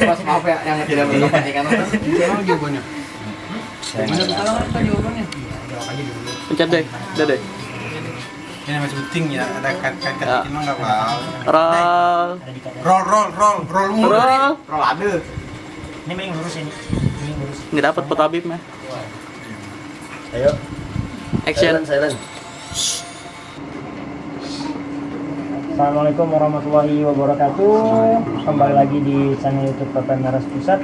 Mas maaf ya yang tidak berkepentingan. Gimana jawabannya? Mana kita apa jawabannya? Jawab aja dulu. Pencet deh, udah deh. Ini namanya syuting ya, ada kat-kat Ya. mah enggak apa. Roll. Ada di kata. Roll mulu. Roll. Roll ada. Ini mending lurus ini. Ini lurus. Nggak dapet pot Habib mah. Ayo, Action. silent. Assalamualaikum warahmatullahi wabarakatuh. Kembali lagi di channel YouTube PPMRS Pusat.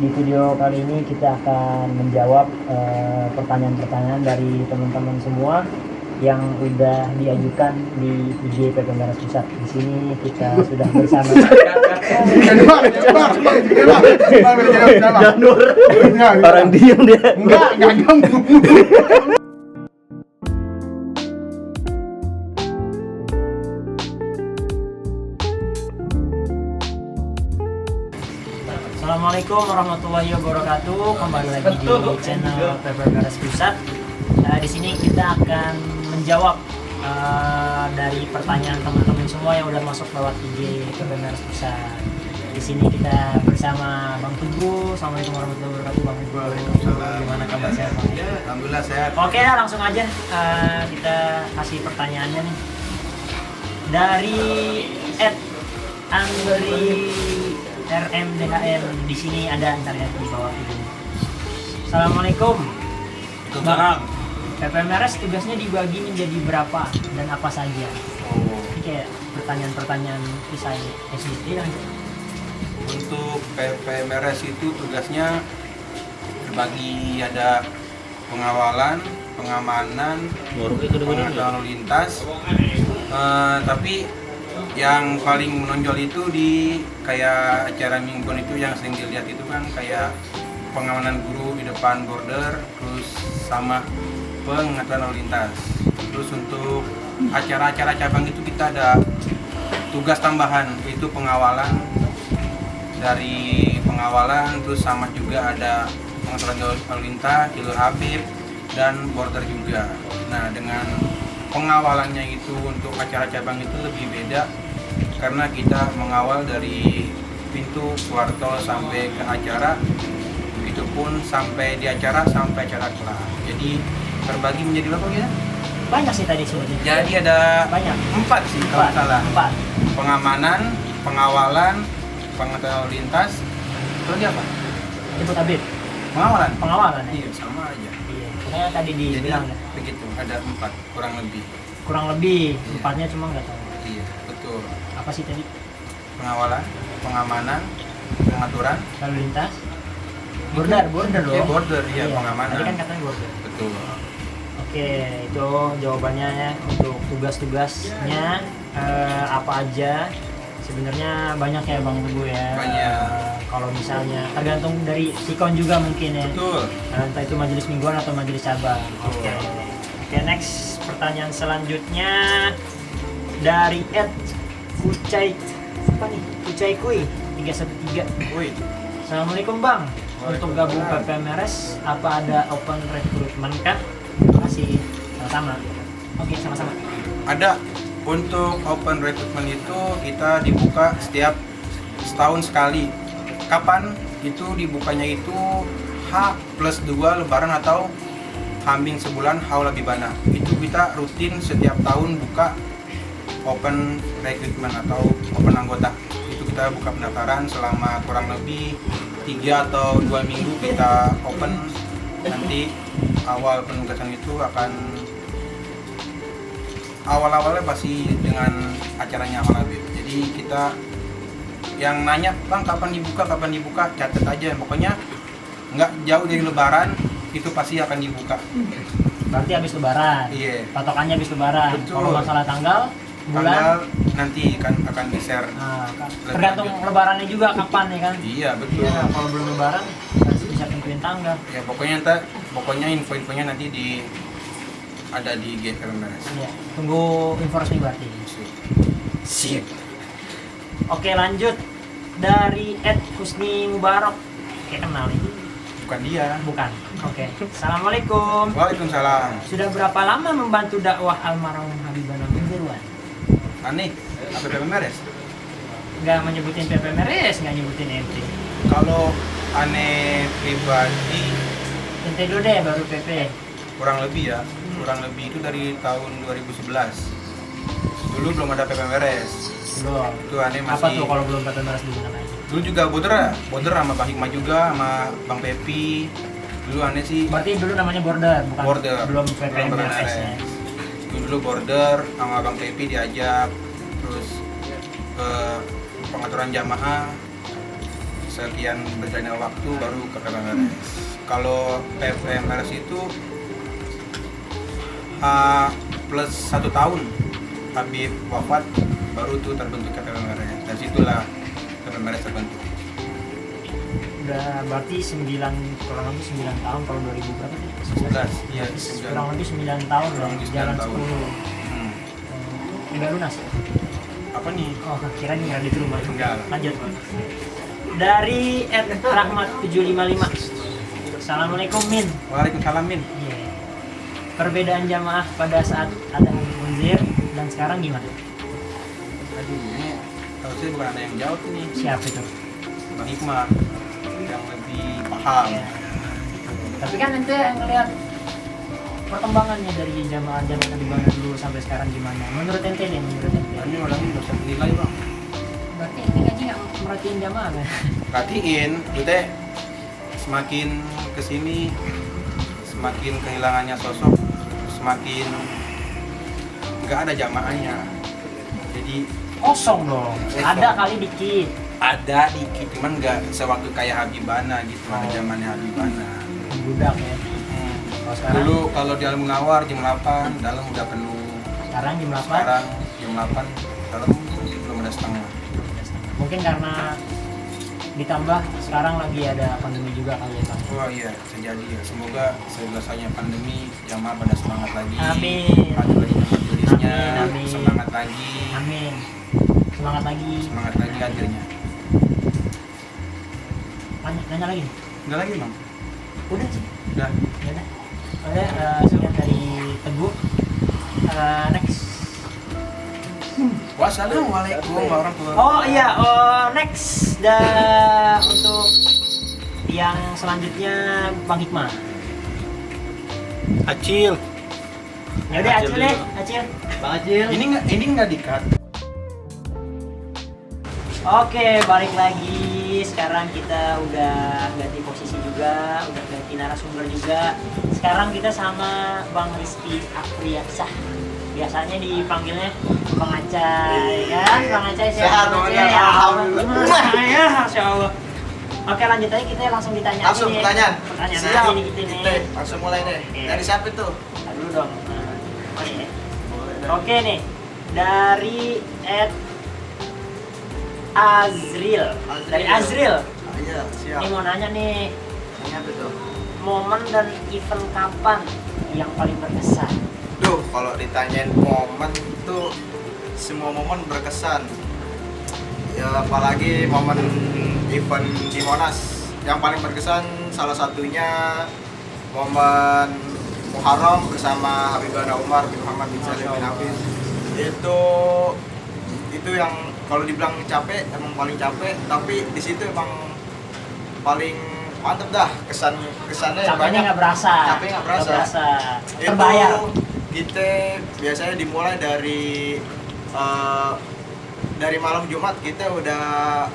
Di video kali ini kita akan menjawab pertanyaan-pertanyaan dari teman-teman semua yang udah diajukan di IG PPMRS Pusat. Di sini kita sudah bersama. Janur. Orang diem dia. Enggak gampang. Assalamualaikum warahmatullahi wabarakatuh. Kembali lagi di channel PPMRS Pusat. Di sini kita akan menjawab dari pertanyaan teman-teman semua yang udah masuk lewat IG PPMRS Pusat. Di sini kita bersama Bang Tugu. Assalamualaikum warahmatullahi wabarakatuh, Bang Tugu. Gimana kabar sehat, Bang? Alhamdulillah sehat. Oke, langsung aja kita kasih pertanyaannya nih. Dari @Andri RMDHM, di sini ada ntar ya di bawah ini. Assalamualaikum. Bang. PPMRS tugasnya dibagi menjadi berapa dan apa saja? Ini kayak pertanyaan-pertanyaan kisah SBT kan? Untuk PPMRS itu tugasnya terbagi ada pengawalan, pengamanan, pengaturan lalu lintas. Tapi yang paling menonjol itu di kayak acara mingguan itu yang sering dilihat itu kan kayak pengamanan guru di depan border, terus sama pengaturan lalu lintas. Terus untuk acara-acara cabang itu kita ada tugas tambahan, yaitu pengawalan. Dari pengawalan terus sama juga ada pengaturan lalu lintas, jalur Habib dan border juga. Nah, dengan pengawalannya itu untuk acara cabang itu lebih beda karena kita mengawal dari pintu keluar tol sampai ke acara, begitupun sampai di acara sampai acara kelar. Jadi terbagi menjadi berapa ya? Banyak sih tadi sebetulnya. Jadi ada Banyak. 4 sih kalau nggak salah. 4. Pengamanan, pengawalan, pengaturan lalu lintas, terus dia apa? Ibu Tabib. Pengawalan. Pengawalan ya? Iya, sama aja. Iya. Karena tadi Jadi dibilang ya. begitu, ada 4 kurang lebih. Kurang lebih Iya. 4-nya cuma nggak tahu. Iya, betul. Apa sih tadi? Pengawalan, pengamanan, pengaturan, Lalu lintas. Border loh. ya border, iya, pengamanan. Tadi kan katanya border. Betul. Oke, itu jawabannya ya untuk tugas-tugasnya apa aja. Sebenarnya banyak ya Bang Teguh ya. Banyak. Kalau misalnya tergantung dari sikon juga mungkin ya. Betul. Entah itu majelis mingguan atau majelis cabang. Oke. Oke, next pertanyaan selanjutnya dari Kucai apa nih? Kucai Kui 313. Wih, Assalamualaikum Bang. Untuk gabung PPMRS apa ada open recruitment kah? Terima kasih. Sama-sama. Oke, sama-sama. ada untuk open recruitment itu kita dibuka setiap setahun sekali. Kapan itu dibukanya itu H+2 Lebaran atau H- sebulan haul Habibana. Itu kita rutin setiap tahun buka open recruitment atau open anggota. Itu kita buka pendaftaran selama kurang lebih 3 atau 2 minggu kita open. Nanti awal penugasan itu akan awal-awalnya pasti dengan acaranya Amal Habib. Jadi kita yang nanya, Bang kapan dibuka, catat aja. Pokoknya nggak jauh dari Lebaran itu pasti akan dibuka. Berarti habis lebaran. Iya. Patokannya habis lebaran. Betul. Kalau masalah tanggal, bulan. Tanggal nanti kan akan di-share. Nah, tergantung lebarannya juga kapan ya kan? Iya betul. Iya, kalau belum lebaran harus bisa tentuin tanggal. Ya pokoknya info-infonya nanti ada di GPMRS. Iya, tunggu info resmi berarti. Sip. Oke, lanjut dari Husni Mubarak. Kayak kenal ini. Bukan dia. Bukan. Oke. Assalamualaikum. Waalaikumsalam. Sudah berapa lama membantu dakwah almarhum Habibana bin Dirwan? Aneh, apa GPMRS? nggak menyebutin PPMRS, nggak nyebutin ente. Kalau aneh pribadi Ente dulu deh baru PP. kurang lebih itu dari tahun 2011. Dulu belum ada PPMRS. Belum. Itu aneh Apa masih. tuh kalau belum PPMRS dulu namanya? Dulu juga border sama Bang Hikmah juga, sama Bang Pepi. Dulu aneh sih Berarti dulu namanya border, bukan border. belum Belum PPMRS ya. Dulu border sama Bang Pepi diajak, terus ke pengaturan jamaah. Sekian berjalannya waktu baru ke PPMRS. Kalau PPMRS itu plus 1 tahun Habib wafat baru tuh terbentuk PPMRS. Dan situlah PPMRS terbentuk. Udah berarti kurang lebih 9 tahun kalau 2000 berapa sih? 11, iya, Kurang lebih 9 tahun Kurang lah, lebih 9 jalan tahun. 10. Hmm. Udah lunas ya? Apa nih? Oh, kira nih di rumah. Enggak. Lanjut. Dari @rahmat755. Assalamualaikum Min. Waalaikumsalam Min. Iya. Perbedaan jamaah pada saat ada munzir dan sekarang gimana? Aduh, ini tahu sih bukan ada yang jawab nih. Siapa itu? Bang Hikmah yang lebih paham. Ya. Tapi kan ente ngelihat perkembangannya dari jamaah-jamaah di mana dulu sampai sekarang gimana? Menurut ente nih, menurut ente. Ini orang ini nggak usah menilai bang. Berarti ente ngaji nggak merhatiin jamaah kan? Perhatiin, itu teh semakin kesini semakin kehilangannya sosok, semakin nggak ada jamaahnya. Jadi Kosong dong. Ada kali dikit. ada dikit, cuman nggak sewaktu kayak Habibana gitu, ada zamannya Habibana. Budak ya. Kalau sekarang, Dulu kalau di Al Munawar jam 8 dalam udah penuh. sekarang jam 8. Sekarang jam 8 dalam belum ada setengah. Mungkin karena ditambah sekarang lagi ada pandemi juga kali ya Bang. Oh iya, terjadi ya. Semoga selesainya pandemi jamaah pada semangat lagi. Amin. Ada lagi tulisnya, Amin, amin. semangat lagi. Amin. Semangat lagi. Semangat lagi akhirnya. Nanya lagi. Udah lagi bang? Udah sih. Udah. Ya udah. Oke, sekian dari Teguh. Next. Wassalamualaikum warahmatullahi Oh iya, next untuk yang selanjutnya Bang Hikmah. Acil. Ya udah Acil deh, Acil. Bang Acil. Ini nggak di-cut. Oke, balik lagi. Sekarang kita udah ganti posisi juga, udah ganti narasumber juga. Sekarang kita sama Bang Rizky Afriyansah. Biasanya dipanggilnya Bang Acai, kan? Bang Acai Sehat, Bang Bang Acai. Acai. Alhamdulillah. Ya, Masya Allah. Oke, lanjut aja kita langsung ditanya. Langsung aja nih. pertanyaan. Pertanyaan Siap. aja nih kita nih. Oke, langsung mulai deh. Iya. Dari siapa itu? Nah, dulu dong. Oh, nih. Oke nih, dari Azril. Dari Azril. Iya, siap. Ini mau nanya nih, Ini apa tuh? momen dan event kapan yang paling berkesan? Duh, kalau ditanyain momen tuh semua momen berkesan. Ya apalagi momen event di Monas. Yang paling berkesan salah satunya momen Muharram bersama Habibana Umar bin Muhammad bin Salim bin Hafiz. Itu yang kalau dibilang capek emang paling capek, tapi di situ emang paling mantep dah kesannya Capeknya nggak berasa. Capeknya nggak berasa. Terbayar. Itu kita biasanya dimulai dari malam Jumat kita udah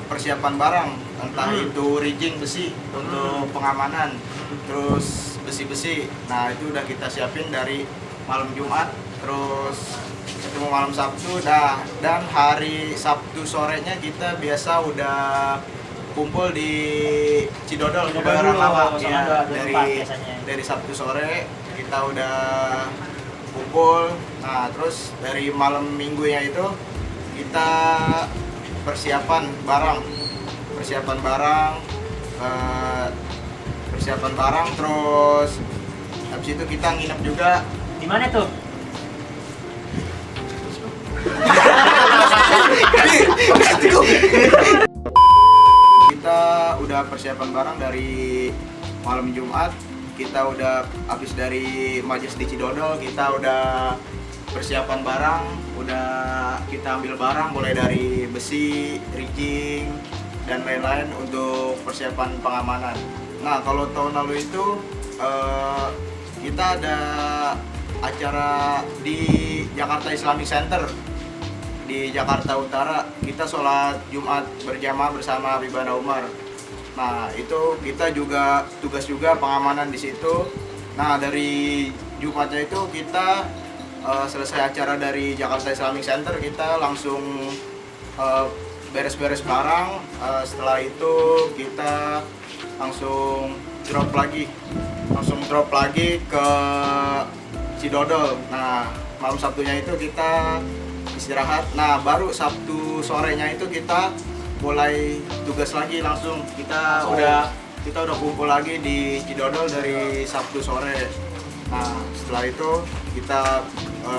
persiapan barang, entah itu rigging besi untuk pengamanan, terus besi-besi. Nah itu udah kita siapin dari malam Jumat, terus ketemu malam Sabtu. Dan hari Sabtu sorenya kita biasa udah kumpul di Cidodol Kebayoran Lama ya. Dari Sabtu sore kita udah kumpul. Nah terus dari malam minggunya itu kita persiapan barang terus habis itu kita nginep juga. Di mana tuh? Kita udah persiapan barang dari malam Jumat, kita udah habis dari majelis di Cidodol, kita udah persiapan barang, udah kita ambil barang mulai dari besi, rigging, dan lain-lain untuk persiapan pengamanan. Nah, kalau tahun lalu itu kita ada acara di Jakarta Islamic Center di Jakarta Utara. Kita sholat Jumat berjamaah bersama Habibana Umar. Nah, itu kita juga tugas juga pengamanan di situ. Nah, dari Jumatnya itu kita selesai acara dari Jakarta Islamic Center, kita langsung beres-beres barang. Setelah itu kita langsung drop lagi ke Cidodol. Nah, malam Sabtunya itu kita istirahat. Nah, baru Sabtu sorenya itu kita mulai tugas lagi langsung. Kita udah kumpul lagi di Cidodol dari Sabtu sore. Nah, setelah itu kita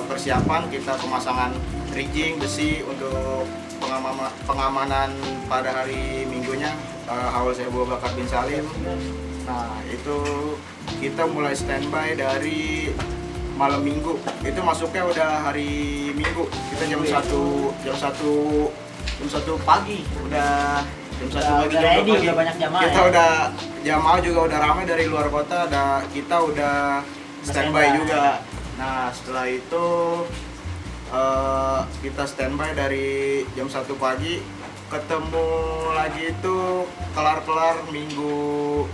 persiapan, kita pemasangan rigging besi untuk pengamanan pada hari Minggunya Haul Syekh Abu Bakar bin Salim. Nah, itu kita mulai standby dari malam Minggu. Itu masuknya udah hari Minggu. Kita jam 1 pagi udah jam 1 pagi, udah ready, udah banyak jamaah. Kita udah jamaah juga udah ramai dari luar kota. Kita udah standby juga. Nah, setelah itu kita standby dari jam 1 pagi, ketemu lagi itu kelar Minggu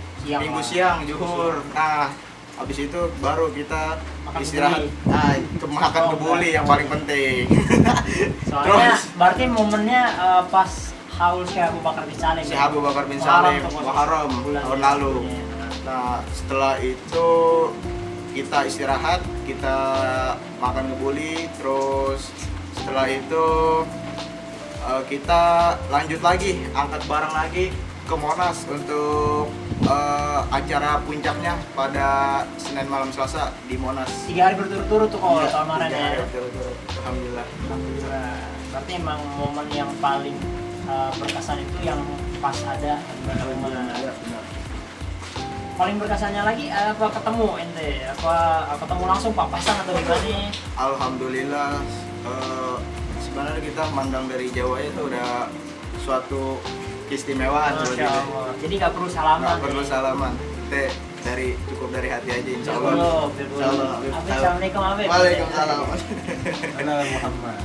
siang zuhur. Nah, habis itu baru kita istirahat. Nah, makan kebuli yang paling penting. Soalnya berarti momennya pas Haul Syekh Abu Bakar bin Salim. Syekh Abu Bakar bin Salim Muharram tahun lalu. Nah, setelah itu kita istirahat, kita makan kebuli, terus setelah itu kita lanjut lagi, angkat barang lagi ke Monas untuk acara puncaknya pada Senin malam Selasa di Monas. 3 hari berturut-turut tuh kalau tahun kemarin ya. Alhamdulillah. Berarti emang momen yang paling berkesan itu yang pas ada benar-benar. Paling berkesannya lagi apa ketemu ente? Apa ketemu langsung papasan atau gimana? Alhamdulillah, sebenarnya kita mandang dari Jawa itu udah suatu keistimewaan. Jadi nggak perlu salaman. Nggak perlu salaman. Cukup dari hati aja, insya Allah. Assalamualaikum. Waalaikumsalam. Kenal Muhammad.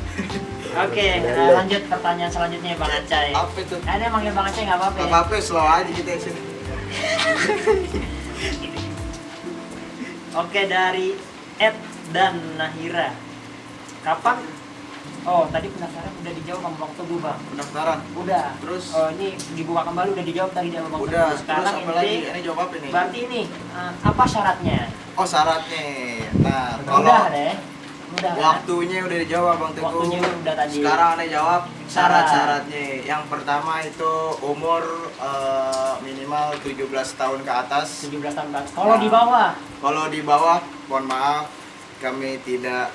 Oke, lanjut pertanyaan selanjutnya Bang Acai. Apa itu? Ada manggil Bang Acai nggak apa-apa? Nggak apa-apa, slow aja kita di sini. Oke, dari Ed dan Nahira. Kapan? Oh, tadi pendaftaran udah dijawab sama Bang Teguh, Bang. Pendaftaran? Udah. Terus? Oh, ini dibuka kembali udah dijawab tadi sama Bang Udah. Teguh. Sekarang terus apa lagi? Ini jawab apa nih? Berarti ini apa syaratnya? Oh, syaratnya. Nah, Mudah deh. Mudah kan? waktunya udah dijawab Bang Teguh. Waktunya udah tadi. Sekarang Anda jawab Syarat. syarat-syaratnya. Yang pertama itu umur minimal 17 tahun ke atas. 17 tahun kan. Kalau di bawah? Kalau di bawah, mohon maaf, kami tidak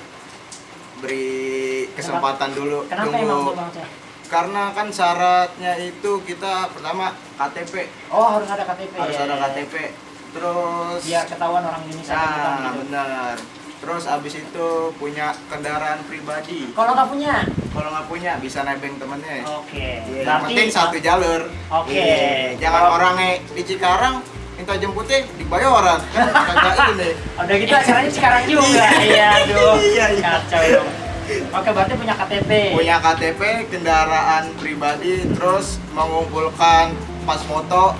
beri kesempatan dulu. Kenapa emang tuh Bang Acai? Karena kan syaratnya itu kita pertama KTP. Oh, harus ada KTP. Harus ada KTP. Terus Biar ketahuan orang Indonesia. nah, gitu. benar. Terus abis itu punya kendaraan pribadi. Kalau nggak punya? Kalau nggak punya bisa nebeng temennya. Oke. Yang penting satu jalur. Oke. Iya. Jangan orangnya di Cikarang minta jemputnya di Bayoran. Kan kagak ini. Udah gitu acaranya sekarang juga. Iya, aduh. Iya. Kacau dong. Oke, berarti punya KTP. Punya KTP, kendaraan pribadi, terus mengumpulkan pas foto.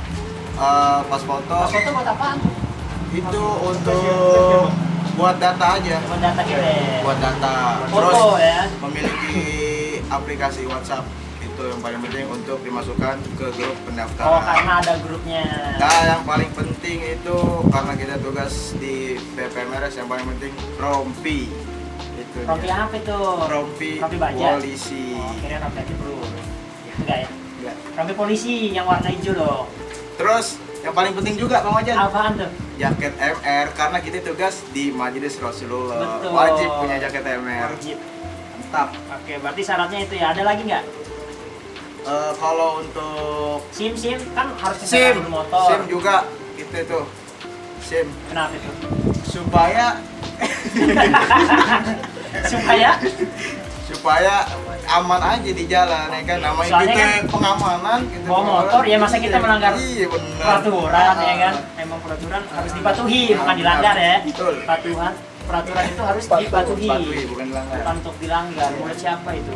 Pas foto buat apaan? Itu untuk buat data aja. Buat data kita. Buat data. Foto ya. Memiliki aplikasi WhatsApp itu yang paling penting untuk dimasukkan ke grup pendaftaran. Oh, karena ada grupnya. Nah, yang paling penting itu karena kita tugas di PPMRS, yang paling penting rompi. Itu Rompi dia. apa itu? Rompi baja. polisi. Oh, kira rompi aja bro. Enggak ya? Enggak. Rompi polisi yang warna hijau loh. Terus yang paling penting juga Bang Ojan, Apaan tuh? jaket MR karena kita tugas di Majelis Rasulullah. Betul. Wajib punya jaket MR. Wajib. Mantap. Oke, berarti syaratnya itu ya. Ada lagi nggak? Kalau untuk SIM kan harus SIM, kendaraan motor. SIM juga gitu tuh. SIM Kenapa itu? supaya supaya aman aja di jalan ya kan, namanya Soalnya kita kan pengamanan kita bawa motor ya masa kita melanggar iya, bener. peraturan ya kan, emang peraturan harus dipatuhi bukan dilanggar ya. Betul. Peraturan itu harus dipatuhi bukan dilanggar. bukan untuk dilanggar. Menurut siapa itu?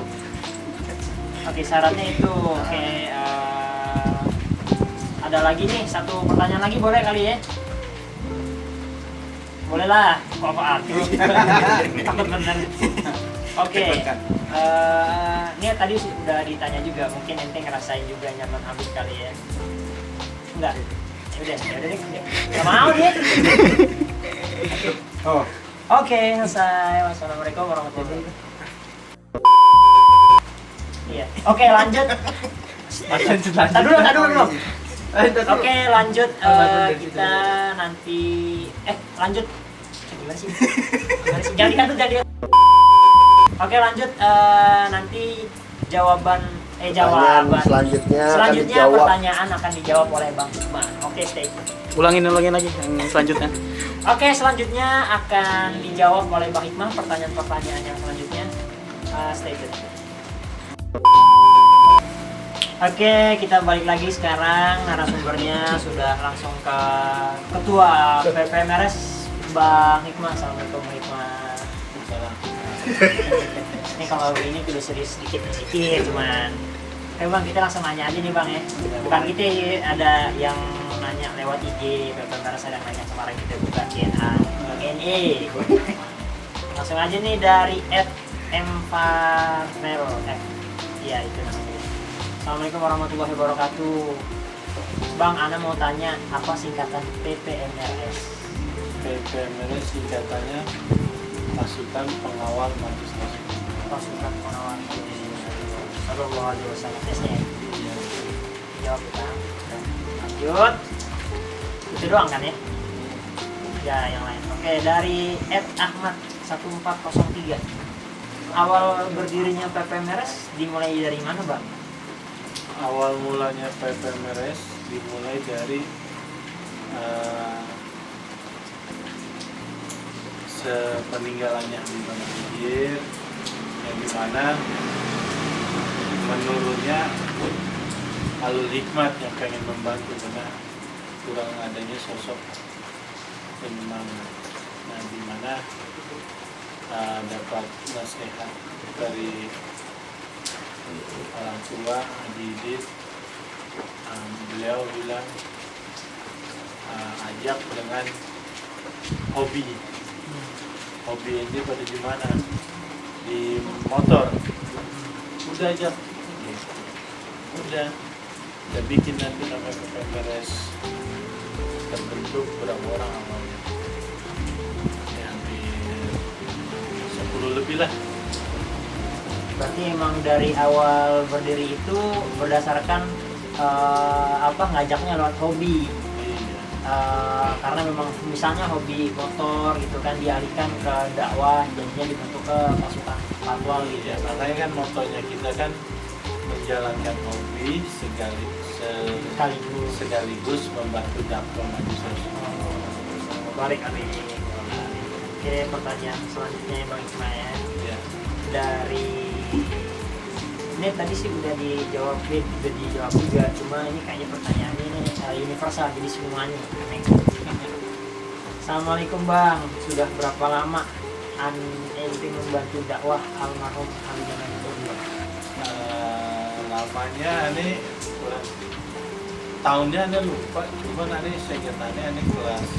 Oke, syaratnya itu. Oke, ada lagi nih satu pertanyaan lagi, boleh kali ya? Boleh lah, kok aku takut bener. Oke, ini tadi udah ditanya juga, mungkin ente ngerasain juga nyaman habis kali ya? Enggak? Ya udah deh, nggak mau dia. Oh, Oke, selesai. Wassalamualaikum warahmatullahi wabarakatuh. Iya. Oke, lanjut. Tadi dulu. Oke, lanjut. Kita nanti lanjut. Gimana sih? Jadi. Oke, lanjut. Nanti jawaban selanjutnya pertanyaan akan dijawab oleh Bang Hikmah. Oke, stay tune. Ulangin lagi yang selanjutnya. Oke, selanjutnya akan dijawab oleh Bang Hikmah pertanyaan-pertanyaan yang selanjutnya. Stay tune. Oke, kita balik lagi sekarang, narasumbernya sudah langsung ke Ketua PPMRS Bang Hikmah. Assalamualaikum Bang Hikmah. Ini kalau ini udah serius sedikit cuman. Oke Bang, kita langsung nanya aja nih Bang ya. Bukan kita ada yang nanya lewat IG, PPMRS ada yang nanya kemarin kita buka Q&A. Langsung aja nih dari @mfarmero. Iya itu namanya. Assalamualaikum warahmatullahi wabarakatuh. Bang, Ana mau tanya apa singkatan PPMRS? PPMRS singkatannya Pasukan Pengawal Majelis Rasul. Pasukan Pengawal Majelis Rasul. Sallallahu alaihi wasallam. Tesnya. Jawab kita. Lanjut. Itu doang kan ya? Ya, yang lain. Oke, dari @ahmad1403. Awal berdirinya PPMRS dimulai dari mana, Bang? Awal mulanya PPMRS dimulai dari sepeninggalannya Habib Bahir, yang dimana menurunnya Alul Hikmat yang pengen membantu karena kurang adanya sosok penyemangat. Nah, dimana dapat nasihat dari orang tua Adidit, beliau bilang ajak dengan hobi ini pada di mana, di motor, udah ajak udah kita bikin nanti namanya PPMRS, terbentuk berapa orang awalnya ya, hampir 10 lebih lah. Berarti emang dari awal berdiri itu berdasarkan ngajaknya lewat hobi. Karena memang misalnya hobi motor gitu kan dialihkan ke dakwah, jadinya dibentuk ke pasukan patwal gitu. Ya, makanya kan motonya kita kan menjalankan hobi sekaligus membantu dakwah Majelis Rasul. Balik kali. Oke, pertanyaan selanjutnya Bang Hikmah ya. Ya. Dari ini tadi sih udah dijawab juga, cuma ini kayaknya pertanyaannya ini universal jadi semuanya. Assalamualaikum Bang, sudah berapa lama ente membantu dakwah almarhum Habib Bahir? Namanya ini tahunnya ane lupa, cuman ane saya ingatannya ane kelas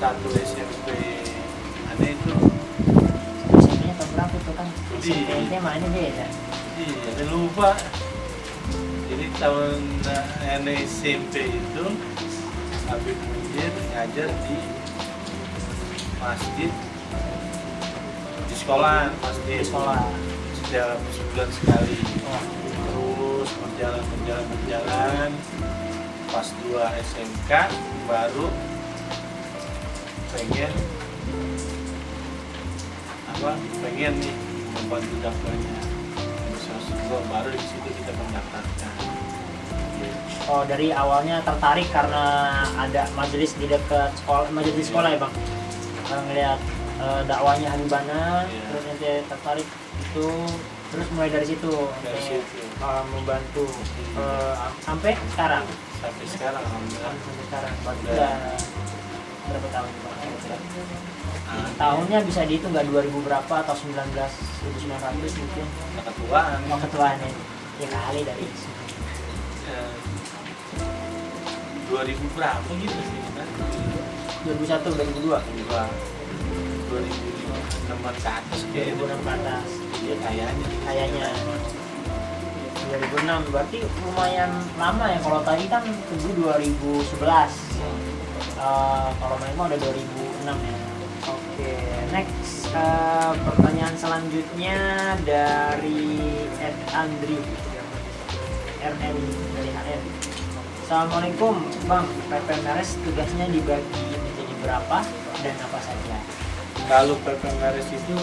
1 SMP. Ane itu SMP-nya tahun berapa tuh kan? SMP mah ini beda. iya, ane lupa. Jadi tahun ane SMP itu Habib Bahir ngajar di masjid, di sekolah setiap sebulan sekali. Terus berjalan pas 2 SMK baru pengen nih membantu dakwahnya baru di situ kita mendaftarkan. Oh, dari awalnya tertarik karena ada majelis di dekat sekolah, majelis di sekolah ya Bang. Ngelihat dakwahnya Habibana, Iya. terus nanti tertarik itu Terus mulai dari situ, Dari situ. membantu sampai sekarang. Sampai sekarang alhamdulillah. Sampai sekarang. Berarti Udah. udah berapa tahun Bang? Tahunnya bisa dihitung nggak 2000 berapa atau 1900 mungkin? Ketuaan. Mau ketuaan ya kali dari situ. 2000 berapa gitu sih kan? 2001, 2002, 2006 ke atas kayaknya. 2006 ke atas. Ya Kayaknya 2006 berarti lumayan lama ya. Kalau tadi kan Teguh 2011. Kalau Memo udah 2006 ya. Oke, next pertanyaan selanjutnya dari Ed Andri RM dari HM. Assalamualaikum Bang, PPMRS tugasnya dibagi menjadi berapa dan apa saja? Kalau PPMRS itu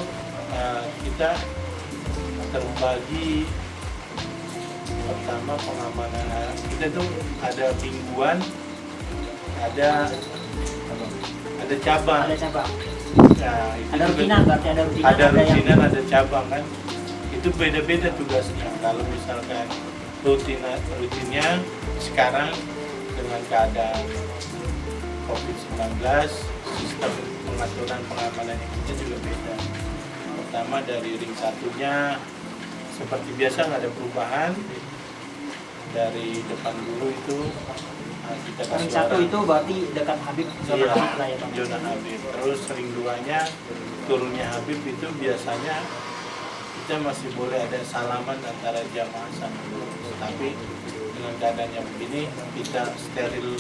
kita terbagi. Pertama pengamanan, kita tuh ada mingguan, ada cabang. Ada cabang. Nah, itu Ada juga- rutinan, berarti ada rutinan. ada yang rutinan, ada cabang kan. Itu beda-beda tugasnya. Kalau misalkan rutinnya sekarang dengan keadaan COVID-19, sistem pengaturan pengamanannya kita juga beda. Pertama dari ring satunya seperti biasa nggak ada perubahan. Dari depan dulu itu kita kasih ring satu orang. itu berarti dekat Habib, zona Iya, Habib lah ya Bang. zona Habib. Terus ring 2-nya turunnya Habib itu biasanya kita masih boleh ada salaman antara jamaah sama guru. Tapi dengan keadaannya begini kita steril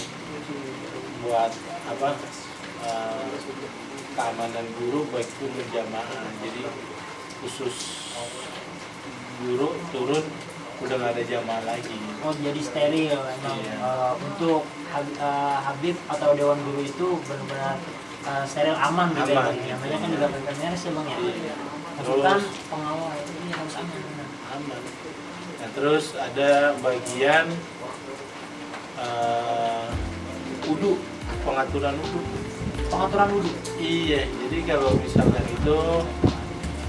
buat keamanan guru baik pun berjamaah. Jadi khusus guru turun udah nggak ada jamaah lagi. Oh jadi steril emang. Iya. Untuk Habib atau Dewan Guru itu benar-benar steril aman gitu ya Aman, Bang. Namanya kan juga PPMRS ya Bang ya. Iya. Pasukan Terus- pengawal ini harus aman. Benar. Aman. Nah, terus ada bagian wudu, pengaturan wudu. Pengaturan wudhu. Iya, jadi kalau misalkan itu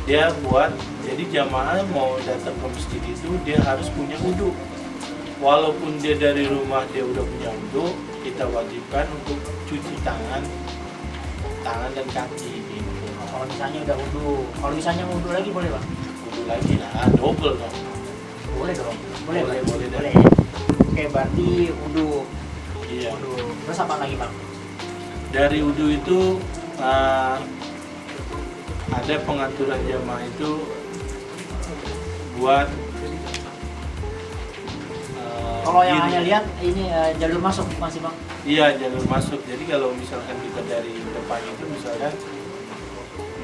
dia buat, jadi jamaah mau datang ke masjid itu dia harus punya wudu. Walaupun dia dari rumah dia udah punya wudu, kita wajibkan untuk cuci tangan dan kaki gitu. Kalau misalnya udah wudhu, kalau misalnya wudhu lagi boleh Bang? Wudu lagi lah, double dong. Boleh dong. Boleh. Boleh, Bang? boleh. Boleh. Oke berarti wudhu. Iya. Wudhu. Terus apa lagi Bang? Dari wudu itu ada pengaturan jamaah itu buat Kalau yang gini. hanya lihat ini jalur masuk masih Bang. Iya, jalur masuk. Jadi kalau misalkan kita dari depan itu misalkan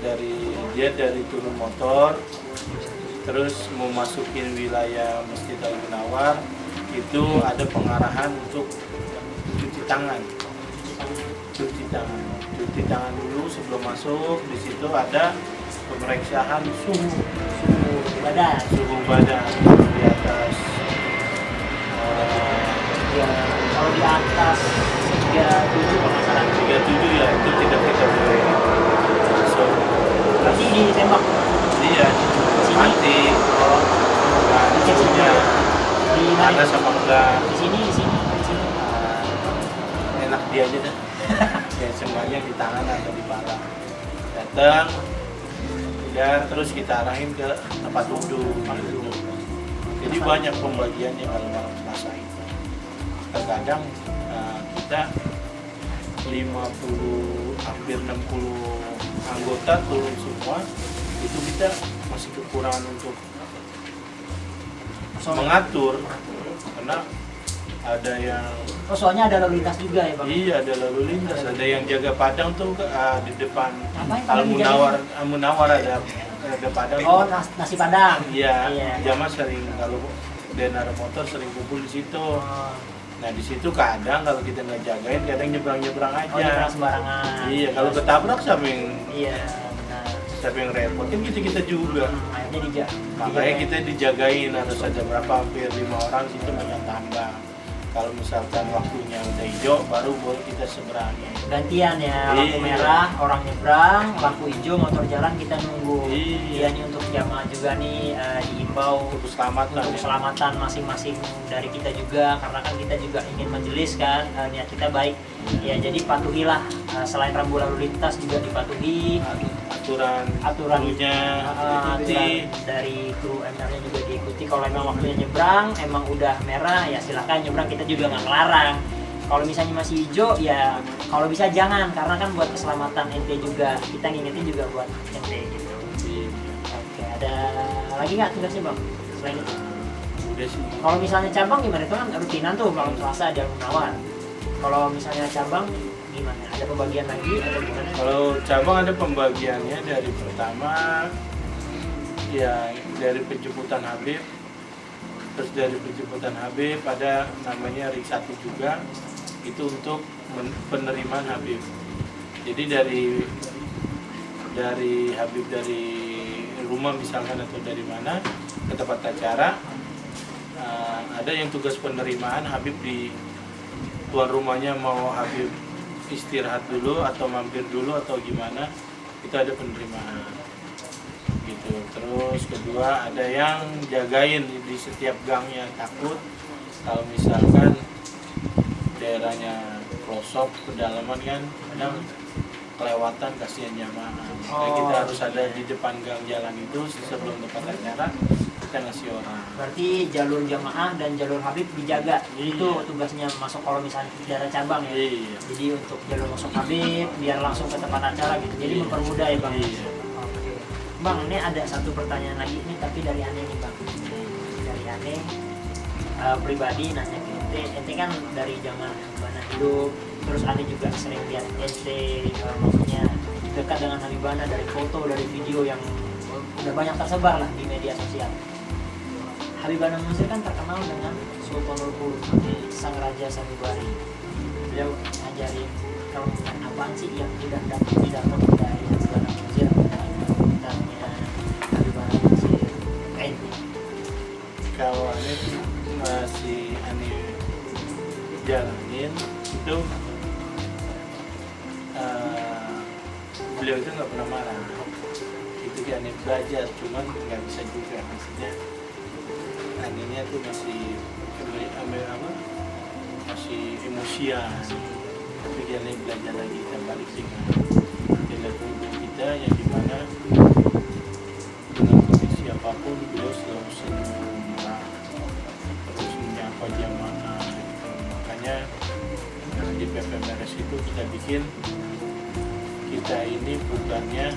dari turun motor terus mau masukin wilayah Masjid Al Munawwar itu ada pengarahan untuk cuci tangan dulu sebelum masuk. Di situ ada pemeriksaan suhu Badan. badan di atas Ya, kalau di atas 37 kalau nggak salah. 37 ya itu tidak kita boleh masuk. Berarti ditembak. Iya, mati. Nah, Dicek suhunya di ada mana? sama enggak. Di sini. Enak dia aja dah. Ya semuanya di tangan atau di pala. Datang, dan terus kita arahin ke tempat duduk. Jadi banyak pembagiannya kalau malam puasa itu. Terkadang kita 50 hampir 60 anggota turun semua, itu kita masih kekurangan untuk mengatur karena ada yang soalnya ada lalu lintas juga ya Bang. iya ada lalu lintas, ada yang jaga padang tuh di depan Ngapain Al padang Munawwar ada padang. Oh nasi padang. Iya, Iya. jamaah sering kalau dia naruh motor sering kumpul di situ. Oh, Nah di situ kadang kalau kita nggak jagain kadang nyebrang aja. nyebrang sembarangan. Iya, kalau ketabrak siapa yang Iya, benar. siapa yang repot kan kita juga. Akhirnya dijaga. Makanya kita dijagain harus ada berapa hampir 5 orang situ banyak tambah. Kalau misalkan waktunya udah hijau baru boleh kita seberangi. Gantian ya, lampu Iya. merah orang nyebrang, lampu hijau motor jalan kita nunggu. Iya. Ini untuk jamaah juga nih diimbau untuk keselamatan untuk ya. keselamatan masing-masing dari kita juga, karena kan kita juga ingin majelis kan, niat kita baik ya, jadi patuhilah selain rambu lalu lintas juga dipatuhi aturan aturan diikuti. dari kru MR-nya juga diikuti. Kalau emang waktunya nyebrang emang udah merah ya silahkan nyebrang, kita juga nggak ngelarang. Kalau misalnya masih hijau ya kalau bisa jangan, karena kan buat keselamatan ente juga, kita ngingetin juga buat ente gitu. Oke, ada lagi nggak tugasnya bang selain itu? Udah sih. Kalau misalnya cabang gimana, itu kan rutinan tuh kalau Selasa ada Gunawan. Kalau misalnya cabang gimana? Ada pembagian lagi atau gimana? Kalau cabang ada pembagiannya dari pertama ya dari penjemputan Habib, terus dari penjemputan Habib ada namanya ring 1 juga, itu untuk penerimaan Habib. Jadi dari Habib dari rumah misalkan atau dari mana ke tempat acara, ada yang tugas penerimaan Habib di tuan rumahnya, mau Habib istirahat dulu atau mampir dulu atau gimana, itu ada penerimaan gitu. Terus kedua ada yang jagain di setiap gangnya, takut kalau misalkan daerahnya pelosok pedalaman kan kadang kelewatan, kasihan jamaah. Makanya kita harus ada di depan gang jalan itu sebelum tempat acara, kita ngasih orang. Berarti jalur jamaah dan jalur Habib dijaga. Jadi itu tugasnya masuk kalau misalnya di daerah cabang ya. Iya. Jadi untuk jalur masuk Habib biar langsung ke tempat acara gitu. Jadi mempermudah ya bang. Iya. Oke. Bang, ini ada satu pertanyaan lagi nih, tapi dari Ane nih bang. Dari Ane pribadi nanya ke ente kan dari zaman Habibana hidup, terus Ane juga sering lihat ente maksudnya dekat dengan Habibana dari foto, dari video yang udah banyak tersebar lah di media sosial. Habibana Mesir kan terkenal dengan Sultanul Qulub, sang raja sanubari. Beliau ngajarin kalau apaan sih yang udah didapat dari Habibana Mesir, tentangnya Habibana Mesir ente. Kalau Ane masih Ane jalanin itu, beliau itu nggak pernah marah. Itu dia Ane belajar, cuman nggak bisa juga, maksudnya Anenya tuh masih masih emosian. Tapi dia Ane belajar lagi, kita balik dengan telepon kita yang dimana dengan kondisi apapun beliau selalu senyum, terus menyapa jamaah. Makanya di PPMRS itu kita bikin, kita ini bukannya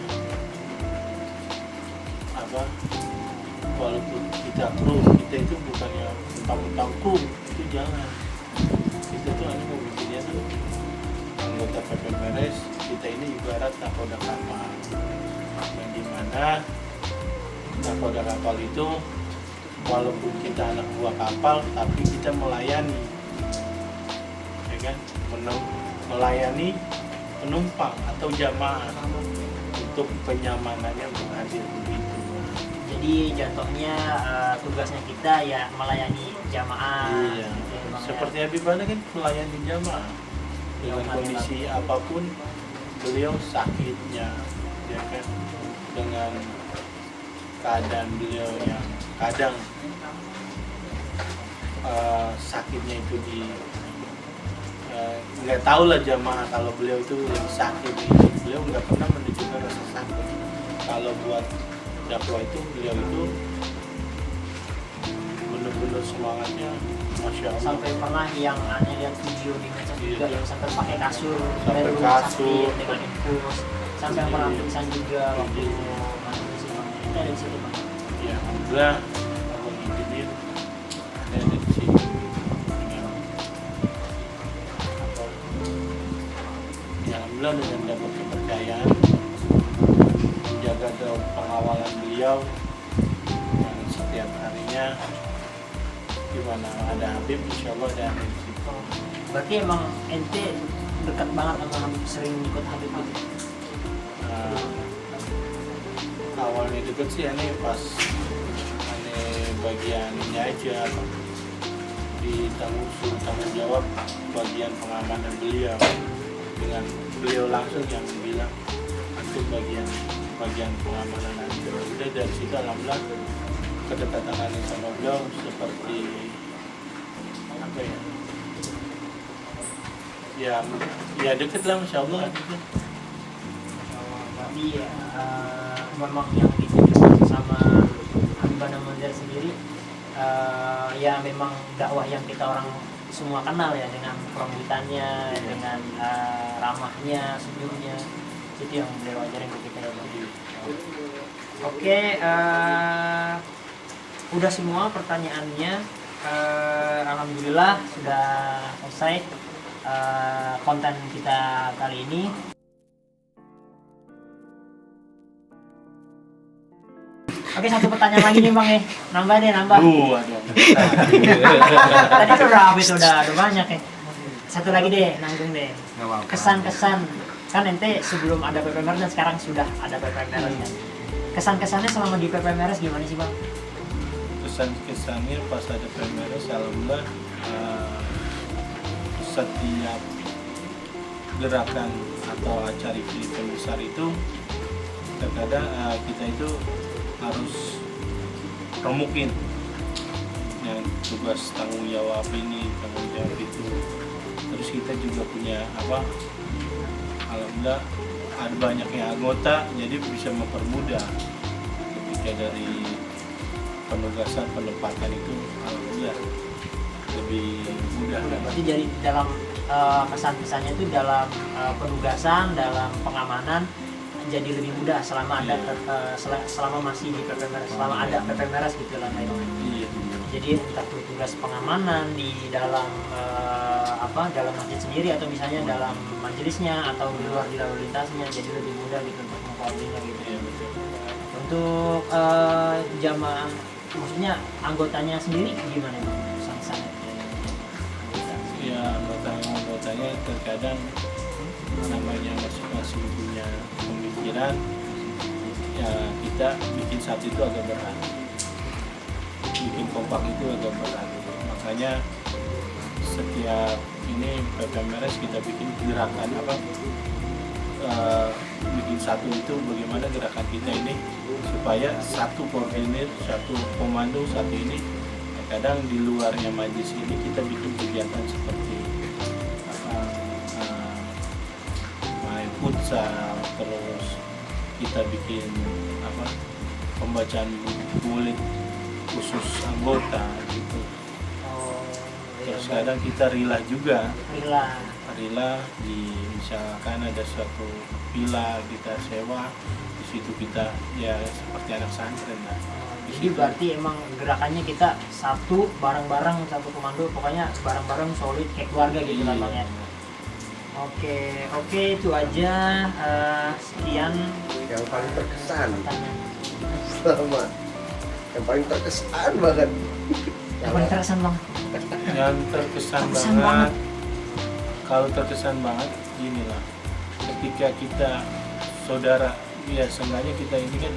walaupun kita kru, kita itu bukannya mentang-mentang kru, itu jangan. Kita tuh hanya mau bikinnya tuh anggota PPMRS, kita ini ibarat nakoda kapal, yang dimana nakoda kapal itu walaupun kita anak buah kapal, tapi kita melayani, ya kan, melayani penumpang atau jamaah untuk penyamanannya untuk hadir begitu. Jadi jatuhnya tugasnya kita ya melayani jamaah. Iya. Gitu ya, Bang, Seperti Habibana kan melayani jamaah dengan kondisi apapun, beliau sakitnya, ya kan, dengan keadaan beliau yang kadang sakitnya itu di nggak tahu lah jamaah kalau beliau itu lagi sakit, beliau nggak pernah menunjukkan rasa sakit. Kalau buat dakwah itu beliau itu benar-benar semangatnya, masya Allah. sampai pernah yang Ane lihat video di medsos juga Iya. yang sampai pakai kasur Sampai dari rumah kasur. sakit dengan infus, sampai yang pernah Iya. pingsan juga waktu Iya. masuk di sini. Kita ada di situ bang. Ya alhamdulillah Allah ngizinin ada di sini dengan apa, ya alhamdulillah dengan dapat kepercayaan, menjaga pengawalan beliau yang setiap harinya, gimana ada Habib insya Allah ada Habib di situ. Berarti emang ente dekat banget sama Habib, sering ikut Habib gitu. Awalnya deket sih ini pas ini bagiannya aja di tanggung jawab bagian pengamanan beliau, dengan beliau langsung yang bilang itu bagian bagian pengamanan nanti. Udah dari situ alhamdulillah kedekatan kami sama beliau seperti apa ya deket lah, masya Allah. Tapi memang yang ditunjukkan sama Habibana Munzir sendiri ya memang dakwah yang kita orang semua kenal ya, dengan kelembutannya, dengan ramahnya, senyumnya, itu yang beliau ajarin ke kita. Oke, udah semua pertanyaannya. Alhamdulillah sudah selesai konten kita kali ini. Oke, satu pertanyaan lagi nih Bang ya. Nambah. Ada. Tadi tuh udah banyak ya. Satu lagi deh, nanggung deh. Kesan-kesan kan ente sebelum ada PPMRS dan sekarang sudah ada PPMRS kan. Kesan-kesannya selama di PPMRS gimana sih Bang? Kesan-kesannya pas ada PPMRS alhamdulillah setiap gerakan atau acara event besar itu terkadang kita itu harus remukin yang tugas tanggung jawab ini, tanggung jawab itu. Terus kita juga punya alhamdulillah ada banyaknya anggota, jadi bisa mempermudah ketika dari penugasan penempatan itu alhamdulillah lebih mudah. Berarti jadi dalam kesan-kesannya itu dalam penugasan, dalam pengamanan jadi lebih mudah selama ada selama masih di PPMRS, selama ada PPMRS gitu lah Pak. Iya. Jadi entah itu tugas pengamanan di dalam dalam masjid sendiri atau misalnya dalam majelisnya atau di luar di lalu lintasnya, jadi lebih mudah gitu untuk mengkoordinir gitu. Iya, betul. Untuk jamaah, maksudnya anggotanya sendiri gimana Bang? Pesan-pesannya? Ya, anggotanya terkadang namanya masing-masing punya pemikiran, ya kita bikin satu itu agak berat, bikin kompak itu agak berat. Makanya setiap ini PPMRS kita bikin gerakan bikin satu itu bagaimana gerakan kita ini supaya satu koordinir, satu komando, satu ini. Kadang di luarnya majlis ini kita bikin kegiatan seperti main futsal, terus kita bikin pembacaan buku khusus anggota gitu. Terus kadang kita rilah juga. Rilah di misalkan ada suatu villa kita sewa, di situ kita ya seperti anak santren lah. Jadi berarti emang gerakannya kita satu bareng-bareng, satu komando, pokoknya bareng-bareng solid kayak keluarga gitu lah Bang ya. Oke, itu aja. Sekian Yang paling terkesan pertanyaan. selama yang paling terkesan banget. Yang paling terkesan Bang. Yang terkesan Terkesan banget. banget. Kalau terkesan banget gini lah, ketika kita saudara, ya seenggaknya kita ini kan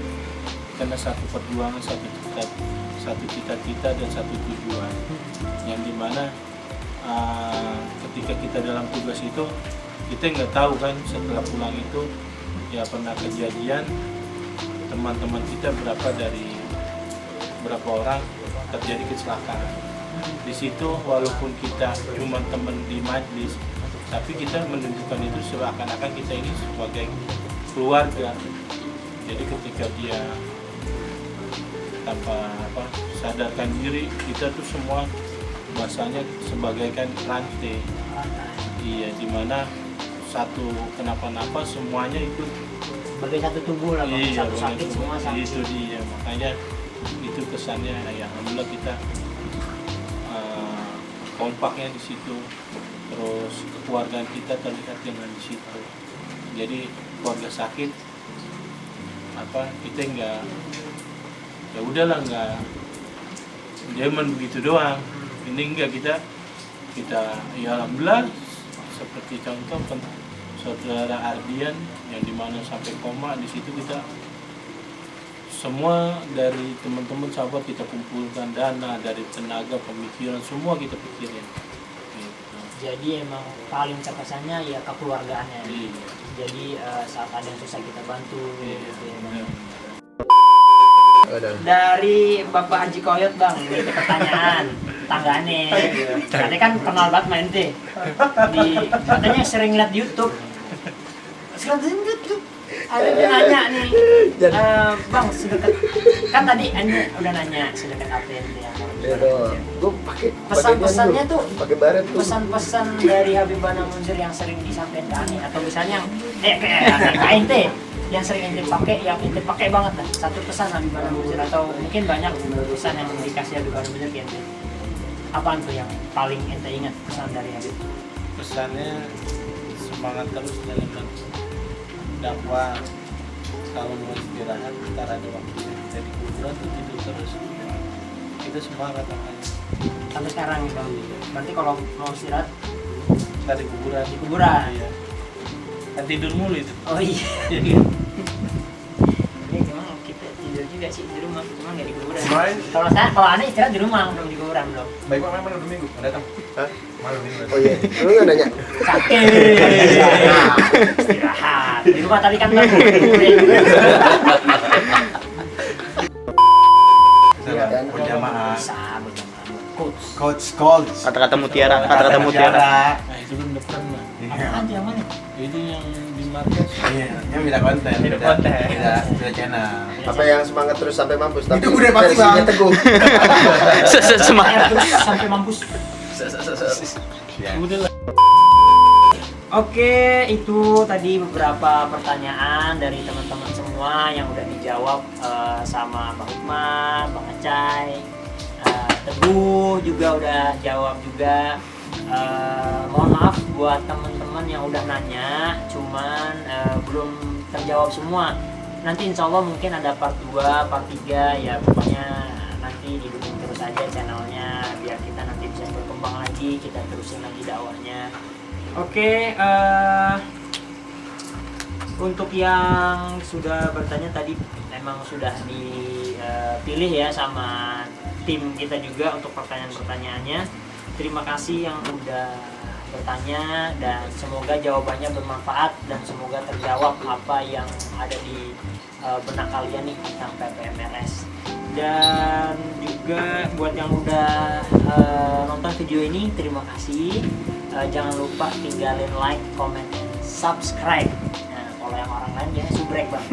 karena satu perjuangan, satu cita-cita dan satu tujuan, yang dimana ketika kita dalam tugas itu kita nggak tahu kan setelah pulang itu ya pernah kejadian teman-teman kita berapa orang terjadi kecelakaan. Di situ walaupun kita cuma teman di majlis, tapi kita menunjukkan itu seakan-akan kita ini sebagai keluarga. Jadi ketika dia tanpa sadarkan diri, kita tuh semua bahasanya sebagaikan rantai. Iya, dimana satu kenapa-napa semuanya itu Sebagai satu tubuh lah Bang. iya, Satu sakit semua sakit. itu dia, makanya itu kesannya ya alhamdulillah kita kompaknya di situ, terus kekeluargaan kita terlihat dengan di situ. Jadi keluarga sakit kita nggak, ya udahlah, nggak zaman begitu doang. Ini enggak, kita ya alhamdulillah seperti contoh saudara Ardian yang dimana sampai koma, di situ kita semua dari teman-teman sahabat kita kumpulkan dana, dari tenaga, pemikiran, semua kita pikirin gitu. Jadi emang paling terkesannya ya kekeluargaannya. Iya. Jadi saat ada yang susah kita bantu gitu ya, Bang. Udah. Dari Bapak Haji Koyot Bang, ini pertanyaan tanggane. Katanya kan kenal banget main teh. Katanya sering lihat YouTube. Sering lihat YouTube. Ada yang nanya nih, Bang sedekat kan tadi Anda udah nanya sedekat apa yang dia mau. Gue pakai Pesan-pesannya tuh, pakai baret tuh. pesan-pesan dari Habibana Munzir yang sering disampaikan ke Ani atau misalnya kayak ente yang sering ente pakai, yang ente pakai banget lah. Satu pesan Habibana Munzir atau mungkin banyak pesan yang dikasih Habibana Munzir ke ente. Apaan tuh yang paling ente ingat pesan dari Habib? Pesannya semangat terus dalam dakwah. Kalau mau istirahat ntar ada waktu jadi kuburan tuh tidur terus. Kita semangat makanya Sampai sekarang gitu. Berarti kalau mau istirahat cari kuburan. di kuburan. Iya. Kan tidur mulu itu. Oh iya. Jadi Ini cuma kita tidur juga sih di rumah, cuma nggak di kuburan. Kemarin Kalau aneh istirahat di rumah, belum di kuburan belum. baik Pak, malam minggu datang. Hah? Malam minggu. Oh iya, lu nggak nanya? Sakit. Istirahat. Di rumah tadi kan bang. Iya, kan? Berjamaah. Bisa berjamaah. Coach. Coach. Kata-kata mutiara, kata-kata mutiara. nah itu kan depan mah. Apaan tuh yang mana? Itu yang di market. Iya, yang beda konten. Beda konten. Beda channel. Apa yang semangat terus sampai mampus? Tapi Itu udah pasti, versinya Bang. teguh. Semangat. Terus sampai mampus. Ya. Udah lah. Oke, itu tadi beberapa pertanyaan dari teman-teman semua yang udah dijawab sama Bang Hikmat, Bang Acai, Teguh juga udah jawab juga. Mohon maaf buat teman-teman yang udah nanya, cuman belum terjawab semua. Nanti insya Allah mungkin ada part 2, part 3, ya pokoknya nanti didukung terus aja channelnya biar kita nanti bisa berkembang lagi, kita terusin lagi dakwahnya. Oke, untuk yang sudah bertanya tadi memang sudah dipilih ya sama tim kita juga untuk pertanyaan-pertanyaannya. Terima kasih yang udah bertanya dan semoga jawabannya bermanfaat dan semoga terjawab apa yang ada di benak kalian nih tentang PPMRS. Dan juga buat yang udah nonton video ini, terima kasih. Jangan lupa tinggalin like, comment, and subscribe. Nah, kalau yang orang lain biasanya subrek bang.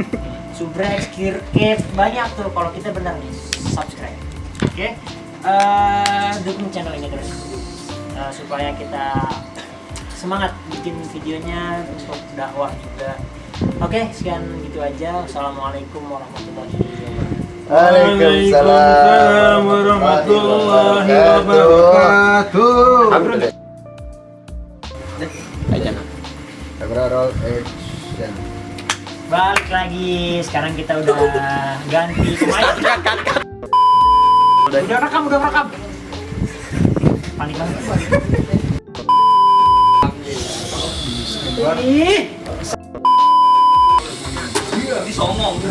Subrek, skip, banyak tuh. Kalau kita benar nih, subscribe. Oke? Dukung channel ini terus supaya kita semangat bikin videonya untuk dakwah juga. Oke, sekian gitu aja. Assalamualaikum warahmatullahi wabarakatuh. Waalaikumsalam warahmatullahi wabarakatuh. Alhamdulillah. Aja. Kamera roll action. Balik lagi. Sekarang kita udah ganti pemain. Udah rekam. Panik banget. Ih. Disongong.